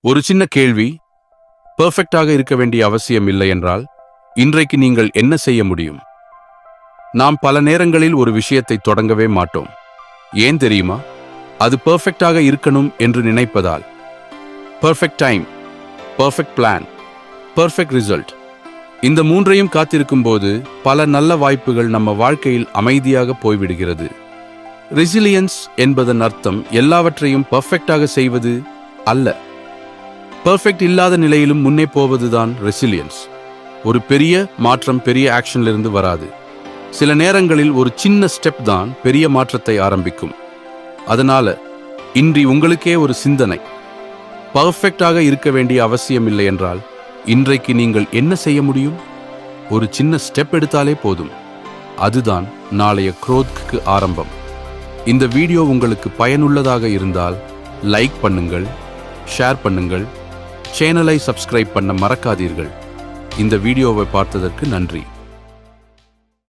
ஒரு சின்ன கேள்வி. பெர்ஃபெக்டாக இருக்க வேண்டிய அவசியம் இல்லை என்றால் இன்றைக்கு நீங்கள் என்ன செய்ய முடியும்? நாம் பல நேரங்களில் ஒரு விஷயத்தை தொடங்கவே மாட்டோம். ஏன் தெரியுமா? அது பெர்ஃபெக்டாக இருக்கணும் என்று நினைப்பதால். Perfect time, perfect plan, perfect result, இந்த மூன்றையும் காத்திருக்கும் போது பல நல்ல வாய்ப்புகள் நம்ம வாழ்க்கையில் அமைதியாக போய்விடுகிறது. ரெசிலியன்ஸ் என்பதன் அர்த்தம் எல்லாவற்றையும் பெர்ஃபெக்டாக செய்வது அல்ல. பெர்ஃபெக்ட் இல்லாத நிலையிலும் முன்னே போவதுதான் ரெசிலியன்ஸ். ஒரு பெரிய மாற்றம் பெரிய ஆக்ஷனிலிருந்து வராது. சில நேரங்களில் ஒரு சின்ன ஸ்டெப் தான் பெரிய மாற்றத்தை ஆரம்பிக்கும். அதனால இன்றி உங்களுக்கே ஒரு சிந்தனை. பெர்ஃபெக்டாக இருக்க வேண்டிய அவசியம் இல்லை என்றால் இன்றைக்கு நீங்கள் என்ன செய்ய முடியும்? ஒரு சின்ன ஸ்டெப் எடுத்தாலே போதும். அதுதான் நாளைய க்ரோத்க்கு ஆரம்பம். இந்த வீடியோ உங்களுக்கு பயனுள்ளதாக இருந்தால் லைக் பண்ணுங்கள், ஷேர் பண்ணுங்கள், சேனலை சப்ஸ்கிரைப் பண்ண மறக்காதீர்கள். இந்த வீடியோவை பார்த்ததற்கு நன்றி.